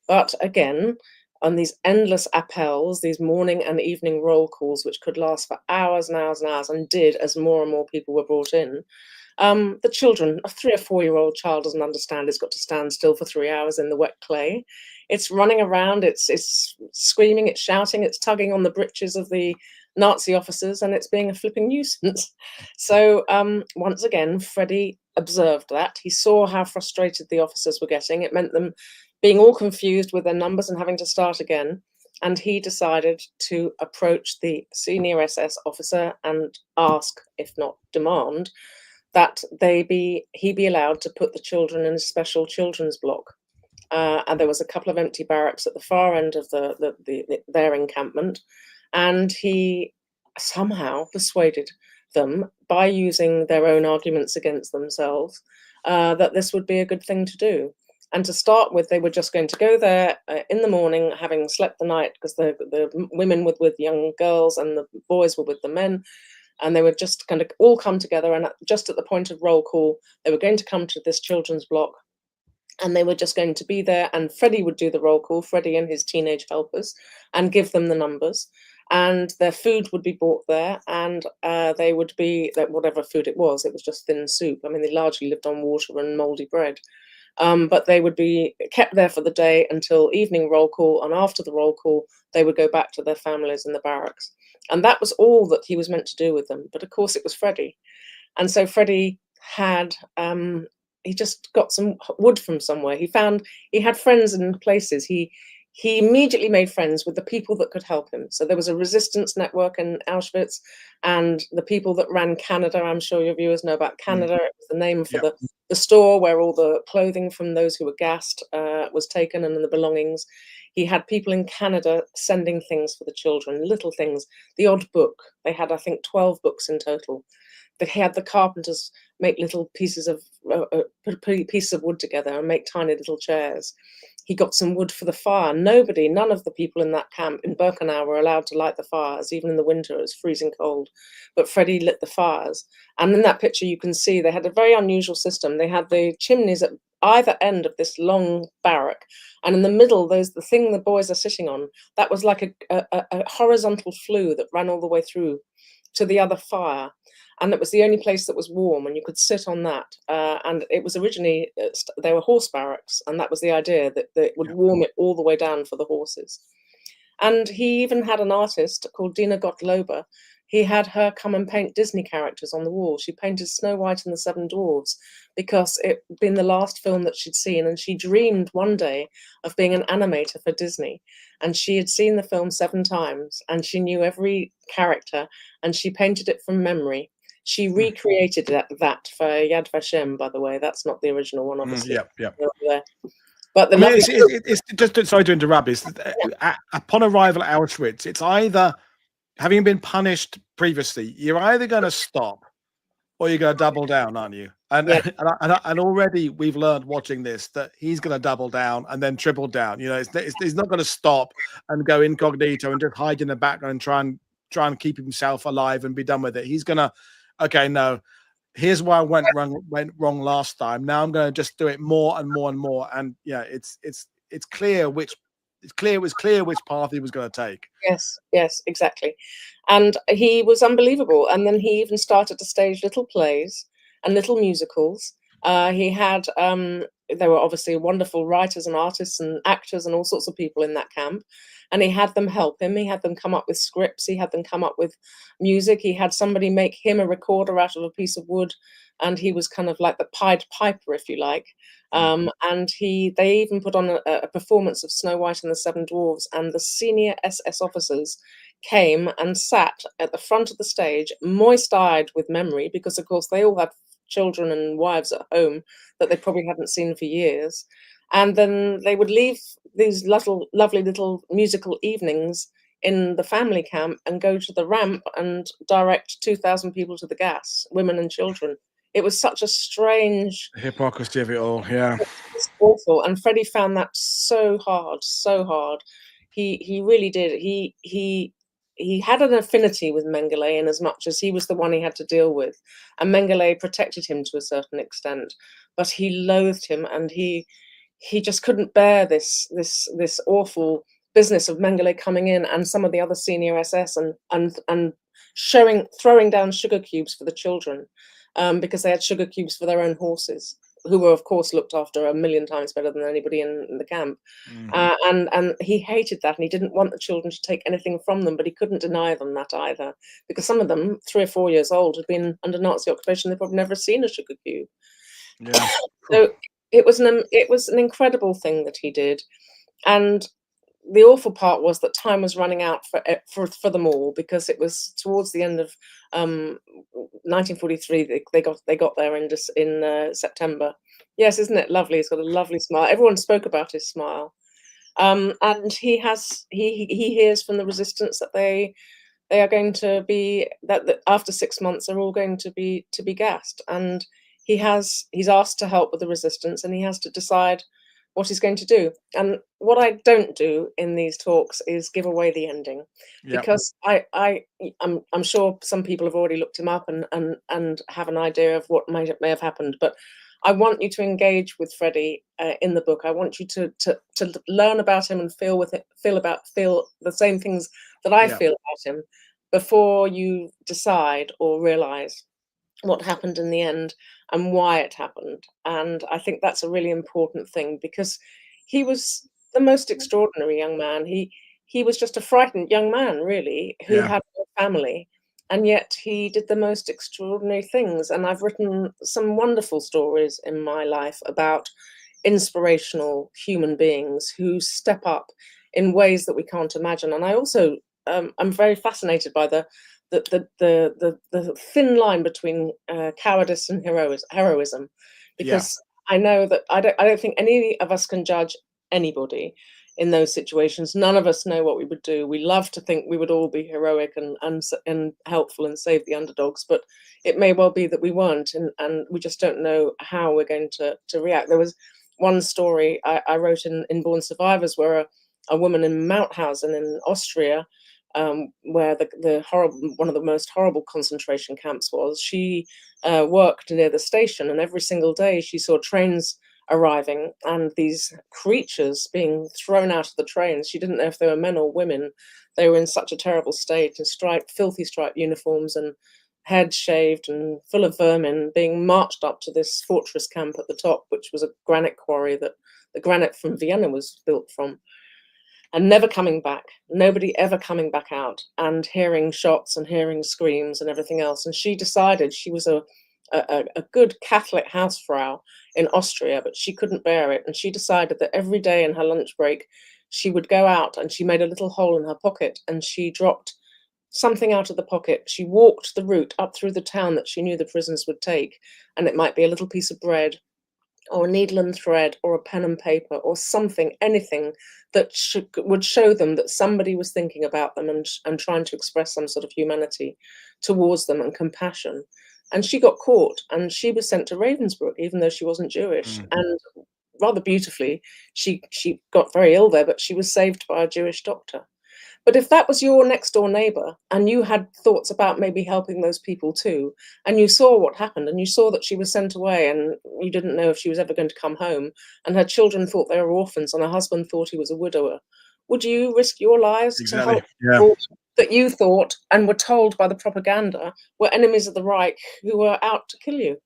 But again, on these endless appels, these morning and evening roll calls, which could last for hours and hours and hours, and did as more and more people were brought in, the children, a 3 or 4 year old child doesn't understand it's got to stand still for 3 hours in the wet clay. It's running around, it's screaming, it's shouting, it's tugging on the breeches of the Nazi officers, and it's being a flipping nuisance. So once again, Fredy observed that. He saw how frustrated the officers were getting. It meant them being all confused with their numbers and having to start again. And he decided to approach the senior SS officer and ask, if not demand, that he be allowed to put the children in a special children's block. and there was a couple of empty barracks at the far end of their encampment, and he somehow persuaded them by using their own arguments against themselves that this would be a good thing to do. And to start with, they were just going to go there in the morning, having slept the night, because the women were with young girls and the boys were with the men. And they were just going to all come together. And just at the point of roll call, they were going to come to this children's block. And they were just going to be there. And Fredy would do the roll call, Fredy and his teenage helpers, and give them the numbers. And their food would be bought there. And they would be, whatever food it was just thin soup. I mean, they largely lived on water and mouldy bread. But they would be kept there for the day until evening roll call, and after the roll call, they would go back to their families in the barracks. And that was all that he was meant to do with them. But of course, it was Fredy. And so Fredy had, he just got some wood from somewhere. He had friends in places. He immediately made friends with the people that could help him. So there was a resistance network in Auschwitz, and the people that ran Canada, I'm sure your viewers know about Canada. It was the name for the store where all the clothing from those who were gassed was taken, and the belongings. He had people in Canada sending things for the children, little things, the odd book. They had, I think, 12 books in total. But he had the carpenters make little pieces of wood together and make tiny little chairs. He got some wood for the fire. None of the people in that camp in Birkenau were allowed to light the fires, even in the winter. It was freezing cold. But Fredy lit the fires. And in that picture, you can see they had a very unusual system. They had the chimneys at either end of this long barrack. And in the middle, there's the thing the boys are sitting on. That was like a horizontal flue that ran all the way through to the other fire. And it was the only place that was warm, and you could sit on that. And it was originally, they were horse barracks, and that was the idea, that it would warm it all the way down for the horses. And he even had an artist called Dina Gottlober. He had her come and paint Disney characters on the wall. She painted Snow White and the Seven Dwarfs because it had been the last film that she'd seen, and she dreamed one day of being an animator for Disney. And she had seen the film 7 times, and she knew every character, and she painted it from memory. She recreated that for Yad Vashem, by the way. That's not the original one, obviously. But it's just, sorry to interrupt. Upon arrival at Auschwitz, it's either, having been punished previously, you're either going to stop or you're going to double down, aren't you? And already we've learned watching this that he's going to double down and then triple down. You know, he's not going to stop and go incognito and just hide in the background and try and keep himself alive and be done with it. He's going to, okay, no, here's why I went wrong last time. Now I'm going to just do it more and more and more. And yeah, it was clear which path he was going to take. Yes, exactly. And he was unbelievable. And then he even started to stage little plays and little musicals. He had, there were obviously wonderful writers and artists and actors and all sorts of people in that camp. And he had them help him. He had them come up with scripts. He had them come up with music. He had somebody make him a recorder out of a piece of wood. And he was kind of like the Pied Piper, if you like. And they even put on a performance of Snow White and the Seven Dwarfs. And the senior SS officers came and sat at the front of the stage, moist-eyed with memory, because, of course, they all had children and wives at home that they probably hadn't seen for years. And then they would leave these lovely little musical evenings in the family camp and go to the ramp and direct 2,000 people to the gas, women and children. It was such a strange hypocrisy of it all. Yeah, it's awful. And Fredy found that so hard. He really did. He had an affinity with Mengele in as much as he was the one he had to deal with, and Mengele protected him to a certain extent, but he loathed him, and he just couldn't bear this awful business of Mengele coming in and some of the other senior SS and throwing down sugar cubes for the children, because they had sugar cubes for their own horses, who were, of course, looked after 1,000,000 times better than anybody in the camp. And he hated that, and he didn't want the children to take anything from them, but he couldn't deny them that either, because some of them, 3 or 4 years old, had been under Nazi occupation. They'd probably never seen a sugar cube. Yeah. So it was an incredible thing that he did. And the awful part was that time was running out for them all, because it was towards the end of 1943. They got there in September. Yes, isn't it lovely? He's got a lovely smile. Everyone spoke about his smile. And he hears from the resistance that they are going to be that after 6 months they're all going to be gassed, and he's asked to help with the resistance, and he has to decide what he's going to do. And what I don't do in these talks is give away the ending, Yeah. because I'm sure some people have already looked him up and have an idea of what may have happened, but I want you to engage with Fredy in the book. I want you to learn about him and feel the same things that I Yeah. feel about him before you decide or realize what happened in the end and why it happened. And I think that's a really important thing, because he was the most extraordinary young man. He was just a frightened young man, really, who Yeah. had no family, and yet he did the most extraordinary things. And I've written some wonderful stories in my life about inspirational human beings who step up in ways that we can't imagine. And I also I'm very fascinated by the thin line between cowardice and heroism, Yeah. because I know that I don't think any of us can judge anybody in those situations. None of us know what we would do. We love to think we would all be heroic and helpful and save the underdogs, but it may well be that we weren't, and we just don't know how we're going to react. There was one story I wrote in Born Survivors, where a woman in Mauthausen in Austria, where the horrible, one of the most horrible concentration camps was. She worked near the station, and every single day she saw trains arriving and these creatures being thrown out of the trains. She didn't know if they were men or women. They were in such a terrible state, in filthy striped uniforms and heads shaved and full of vermin, being marched up to this fortress camp at the top, which was a granite quarry that the granite from Vienna was built from, and never coming back, nobody ever coming back out, and hearing shots and hearing screams and everything else. And she decided, she was a good Catholic housefrau in Austria, but she couldn't bear it. And she decided that every day in her lunch break, she would go out, and she made a little hole in her pocket, and she dropped something out of the pocket. She walked the route up through the town that she knew the prisoners would take. And it might be a little piece of bread, or a needle and thread, or a pen and paper, or something, anything that would show them that somebody was thinking about them and trying to express some sort of humanity towards them and compassion. And she got caught, and she was sent to Ravensbrück, even though she wasn't Jewish. Mm. And rather beautifully, she got very ill there, but she was saved by a Jewish doctor. But if that was your next door neighbor, and you had thoughts about maybe helping those people too, and you saw what happened, and you saw that she was sent away, and you didn't know if she was ever going to come home, and her children thought they were orphans, and her husband thought he was a widower, would you risk your lives to Exactly. help Yeah. people that you thought and were told by the propaganda were enemies of the Reich who were out to kill you?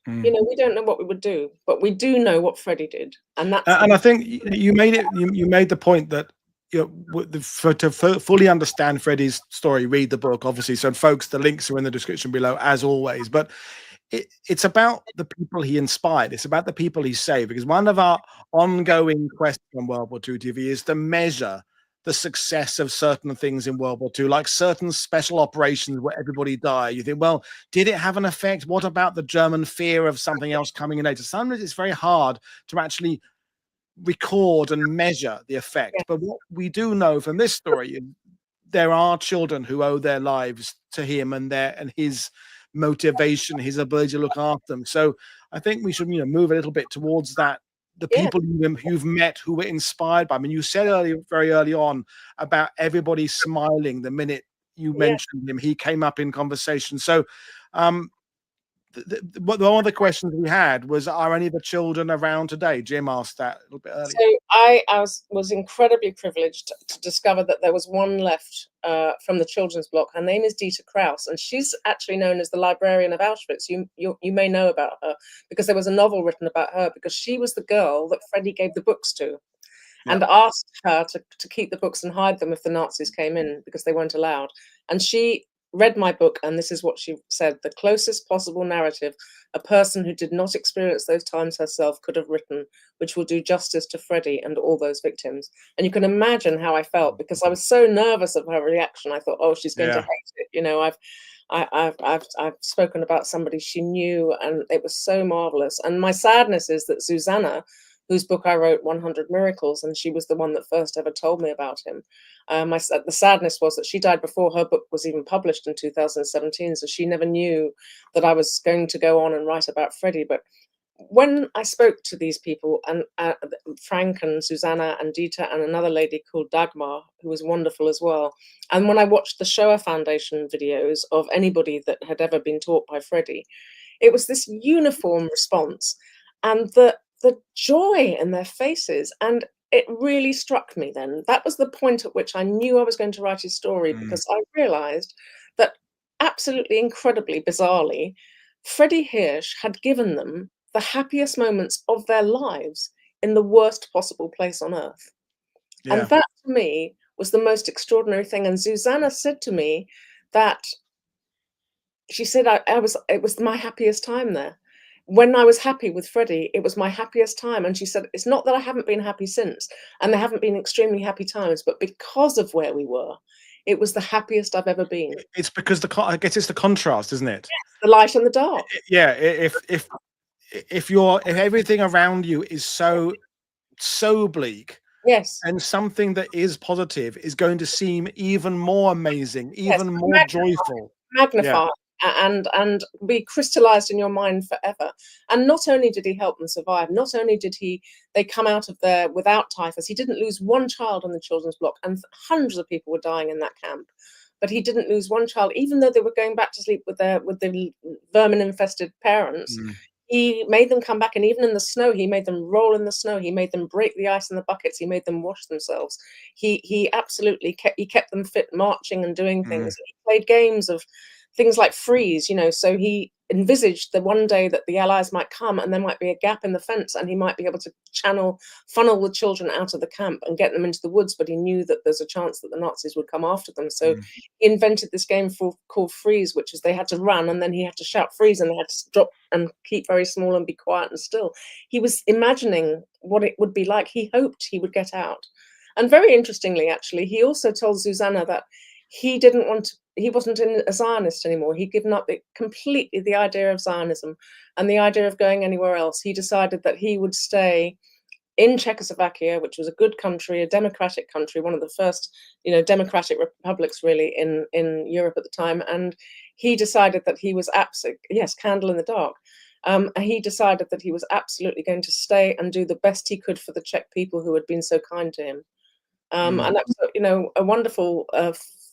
You Mm. know, we don't know what we would do, but we do know what Fredy did, and that's And I think you made it. You made the point that, you know, to fully understand Freddie's story, read the book, obviously. So, folks, the links are in the description below, as always. But it's about the people he inspired. It's about the people he saved. Because one of our ongoing questions on World War II TV is to measure the success of certain things in World War II, like certain special operations where everybody died. You think, well, did it have an effect? What about the German fear of something else coming in later? Sometimes it's very hard to actually record and measure the effect. But what we do know from this story is there are children who owe their lives to him and his motivation, his ability to look after them. So I think we should, you know, move a little bit towards that. The yeah, people you've met who were inspired by. I mean, you said very early on about everybody smiling the minute you yeah. mentioned him. He came up in conversation. So, um, one of the questions we had was, are any of the children around today? Jim asked that a little bit earlier. So I was incredibly privileged to discover that there was one left from the children's block. Her name is Dieter Kraus, and she's actually known as the librarian of Auschwitz. You may know about her because there was a novel written about her, because she was the girl that Fredy gave the books to, and asked her to keep the books and hide them if the Nazis came in, because they weren't allowed. And she read my book, and this is what she said: the closest possible narrative a person who did not experience those times herself could have written, which will do justice to Fredy and all those victims. And you can imagine how I felt, because I was so nervous of her reaction. I thought, oh, she's going to Yeah. hate it. You know, I've spoken about somebody she knew, and it was so marvelous. And my sadness is that Susanna, whose book I wrote, 100 Miracles, and she was the one that first ever told me about him. The sadness was that she died before her book was even published in 2017, so she never knew that I was going to go on and write about Fredy. But when I spoke to these people, and Frank and Susanna and Dieter and another lady called Dagmar, who was wonderful as well, and when I watched the Shoah Foundation videos of anybody that had ever been taught by Fredy, it was this uniform response, and the joy in their faces. And it really struck me then. That was the point at which I knew I was going to write his story, because I realized that, absolutely incredibly bizarrely, Fredy Hirsch had given them the happiest moments of their lives in the worst possible place on earth. And Yeah. that, to me, was the most extraordinary thing. And Susanna said to me that, she said, it was my happiest time there. When I was happy with Fredy, it was my happiest time. And she said, it's not that I haven't been happy since, and there haven't been extremely happy times, but because of where we were, it was the happiest I've ever been. It's because I guess it's the contrast, isn't it? Yes, the light and the dark. Yeah. If everything around you is so bleak, Yes. and something that is positive is going to seem even more amazing, Yes. even more joyful. Magnify and be crystallized in your mind forever. And not only did he help them survive, not only did they come out of there without typhus. He didn't lose one child on the children's block, and hundreds of people were dying in that camp. But he didn't lose one child, even though they were going back to sleep with the vermin-infested parents. He made them come back, and even in the snow, he made them roll in the snow. He made them break the ice in the buckets. He made them wash themselves. He absolutely kept them fit, marching and doing things. He played games of things like freeze, you know, so he envisaged that one day that the Allies might come and there might be a gap in the fence, and he might be able to funnel the children out of the camp and get them into the woods, but he knew that there's a chance that the Nazis would come after them. So he invented this game called freeze, which is they had to run, and then he had to shout freeze, and they had to drop and keep very small and be quiet and still. He was imagining what it would be like. He hoped he would get out. And very interestingly, actually, he also told Susanna that he wasn't a Zionist anymore. He'd given up completely the idea of Zionism and the idea of going anywhere else. He decided that he would stay in Czechoslovakia, which was a good country, a democratic country, one of the first, democratic republics really in Europe at the time. And he decided that he was candle in the dark. He decided that he was absolutely going to stay and do the best he could for the Czech people who had been so kind to him. And that was, a wonderful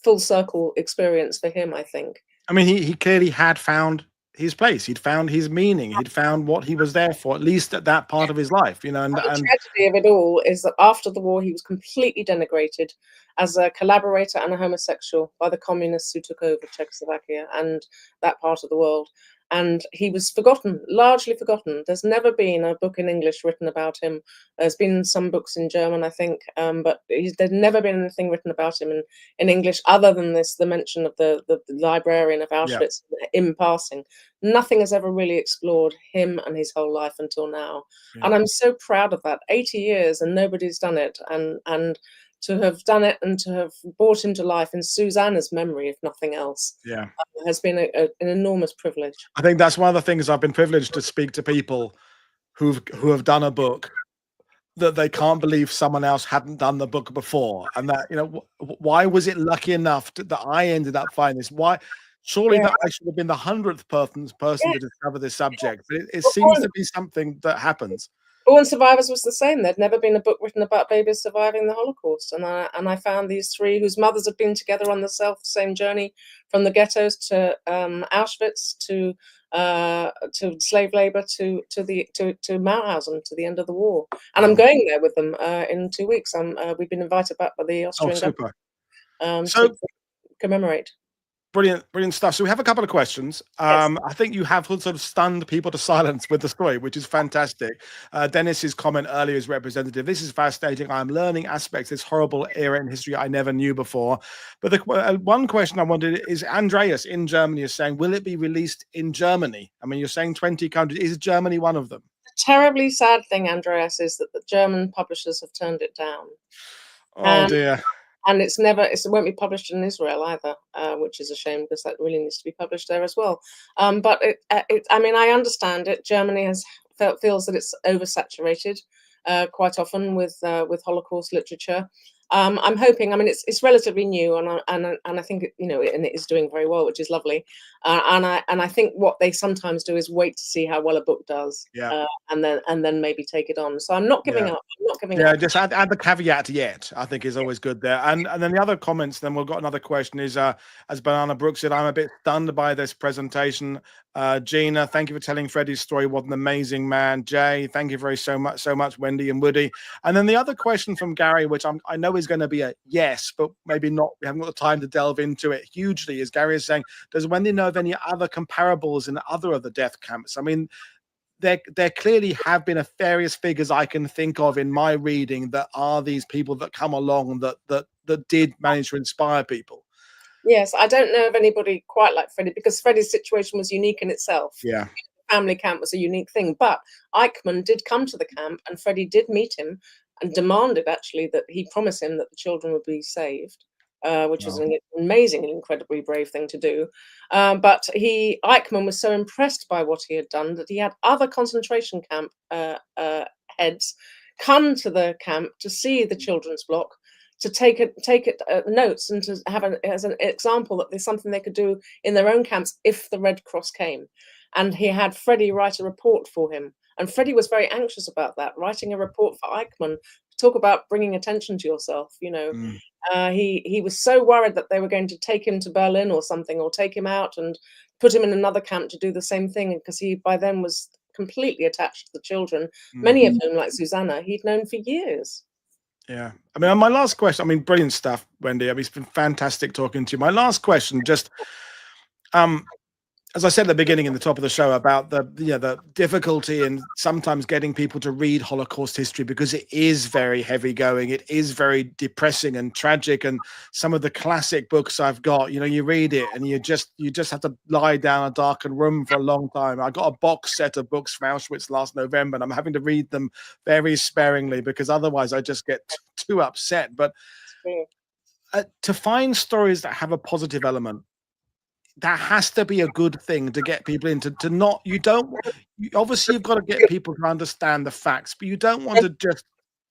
full circle experience for him, I think. I mean, he clearly had found his place. He'd found his meaning. He'd found what he was there for, at least at that part of his life, And the tragedy of it all is that after the war, he was completely denigrated as a collaborator and a homosexual by the communists who took over Czechoslovakia and that part of the world. And he was forgotten, largely forgotten. There's never been a book in English written about him. There's been some books in German, I think, but there's never been anything written about him in English other than the mention of the librarian of Auschwitz in passing. Nothing has ever really explored him and his whole life until now. And I'm so proud of that. 80 years and nobody's done it. And to have done it and to have brought him to life in Susanna's memory, if nothing else, has been an enormous privilege. I think that's one of the things I've been privileged to speak to people who have done a book that they can't believe someone else hadn't done the book before, and that why was it lucky enough that I ended up finding this? Why? Surely that I should have been the 100th person to discover this subject, but it seems to be something that happens. Born Survivors was the same. There'd never been a book written about babies surviving the Holocaust. And I found these three whose mothers had been together on the same journey from the ghettos to Auschwitz to slave labor to Mauthausen, to the end of the war. And I'm going there with them in 2 weeks. We've been invited back by the Austrian government to commemorate. brilliant stuff. So we have a couple of questions. Yes. I think you have sort of stunned people to silence with the story, which is fantastic. Dennis's comment earlier is representative. This is fascinating. I'm learning aspects of this horrible era in history I never knew before. But the one question I wanted is, Andreas in Germany is saying, will it be released in Germany? I mean, you're saying 20 countries. Is Germany one of them? The terribly sad thing, Andreas, is that the German publishers have turned it down. Oh dear. And it won't be published in Israel either, which is a shame because that really needs to be published there as well. But I mean, I understand it. Germany feels that it's oversaturated quite often with Holocaust literature. I'm hoping. I mean, it's relatively new, and I think and it is doing very well, which is lovely. And I think what they sometimes do is wait to see how well a book does, Yeah. and then maybe take it on. So I'm not giving up. I'm not giving Yeah, up. just add the caveat yet, I think is always good there. And then the other comments, then we've got another question is, as Banana Brooks said, I'm a bit stunned by this presentation. Gina, thank you for telling Freddie's story. What an amazing man. Jay, thank you so much, Wendy and Woody. And then the other question from Gary, which I know is going to be a yes, but maybe not, we haven't got the time to delve into it hugely, is Gary is saying, does Wendy know of any other comparables in other of the death camps? I mean, there clearly have been various figures I can think of in my reading that are these people that come along that did manage to inspire people. Yes, I don't know of anybody quite like Freddie, because Freddie's situation was unique in itself. Yeah. Family camp was a unique thing, but Eichmann did come to the camp, and Freddie did meet him and demanded actually that he promise him that the children would be saved, which was an amazing and incredibly brave thing to do. But Eichmann was so impressed by what he had done that he had other concentration camp heads come to the camp to see the children's block, to take notes, and to have as an example that there's something they could do in their own camps if the Red Cross came. And he had Freddie write a report for him. And Freddie was very anxious about that, writing a report for Eichmann. Talk about bringing attention to yourself, he was so worried that they were going to take him to Berlin or something, or take him out and put him in another camp to do the same thing, because he by then was completely attached to the children, many of whom, like Susanna, he'd known for years. Yeah. I mean, my last question, I mean, brilliant stuff, Wendy. I mean, it's been fantastic talking to you. My last question, just, as I said at the beginning in the top of the show about the difficulty in sometimes getting people to read Holocaust history, because it is very heavy going. It is very depressing and tragic. And some of the classic books I've got, you read it and you just have to lie down a darkened room for a long time. I got a box set of books from Auschwitz last November, and I'm having to read them very sparingly because otherwise I just get too upset. But to find stories that have a positive element, that has to be a good thing to get people into, obviously you've got to get people to understand the facts, but you don't want to just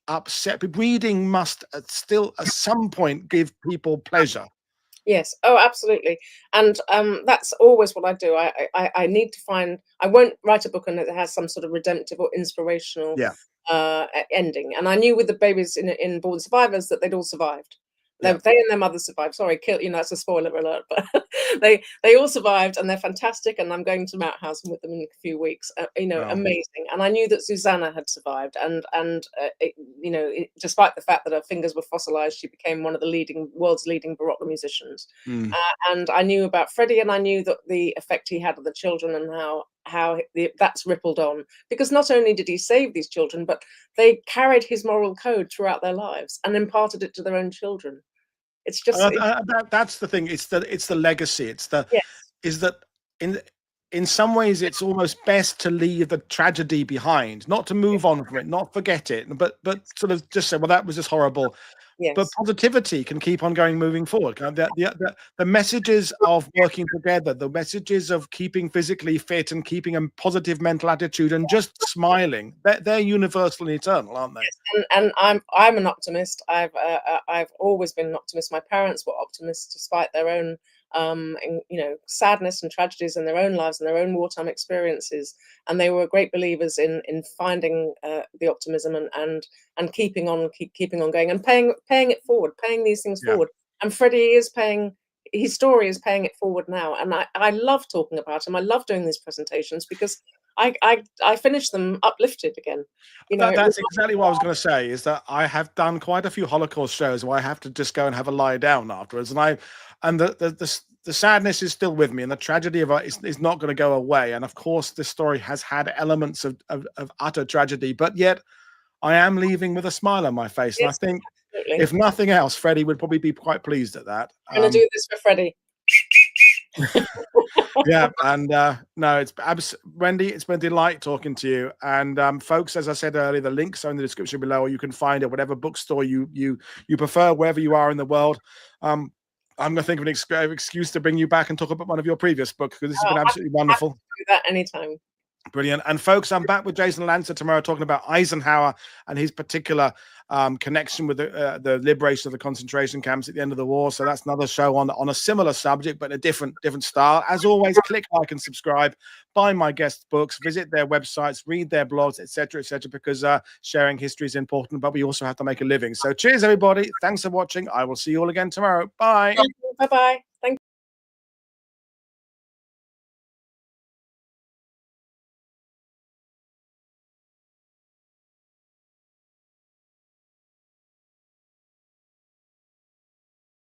upset people. Reading must still at some point give people pleasure. Yes. Oh, absolutely. And that's always what I do. I need to find, I won't write a book and it has some sort of redemptive or inspirational ending. And I knew with the babies in Born Survivors that they'd all survived. They and their mother survived. Sorry, that's a spoiler alert, but they all survived, and they're fantastic. And I'm going to Mauthausen with them in a few weeks. Amazing. And I knew that Susanna had survived, and despite the fact that her fingers were fossilized, she became one of the world's leading Baroque musicians. And I knew about Freddie, and I knew that the effect he had on the children, and how that's rippled on, because not only did he save these children, but they carried his moral code throughout their lives and imparted it to their own children. It's just that's the thing. It's the legacy. Is that in some ways it's almost best to leave the tragedy behind, not to move on from it, not forget it, but sort of just say, well, that was just horrible. Yes. But positivity can keep on going, moving forward. The messages of working together, the messages of keeping physically fit and keeping a positive mental attitude and just smiling, they're universal and eternal, aren't they? Yes. And I'm an optimist. I've always been an optimist. My parents were optimists despite their own sadness and tragedies in their own lives and their own wartime experiences, and they were great believers in finding the optimism and keeping on going and paying it forward, paying these things forward. And Freddie is his story is paying it forward now, and I love talking about him. I love doing these presentations because I finished them uplifted again. You know, That's exactly what I was going to say, is that I have done quite a few Holocaust shows where I have to just go and have a lie down afterwards, and the sadness is still with me, and the tragedy of it is not going to go away. And of course, this story has had elements of utter tragedy, but yet I am leaving with a smile on my face. And I yes, think, absolutely. if nothing else, Fredy would probably be quite pleased at that. I'm going to do this for Fredy. Yeah, and no, Wendy, it's been a delight talking to you. And folks, as I said earlier, the links are in the description below, or you can find it whatever bookstore you prefer, wherever you are in the world. I'm going to think of an excuse to bring you back and talk about one of your previous books, because this has been absolutely wonderful. Do that anytime. Brilliant. And folks, I'm back with Jason Lancer tomorrow talking about Eisenhower and his particular connection with the liberation of the concentration camps at the end of the war. So that's another show on a similar subject, but a different style. As always, click like and subscribe, buy my guest books, visit their websites, read their blogs, etc., because sharing history is important, but we also have to make a living. So cheers, everybody. Thanks for watching. I will see you all again tomorrow. Bye. Bye-bye.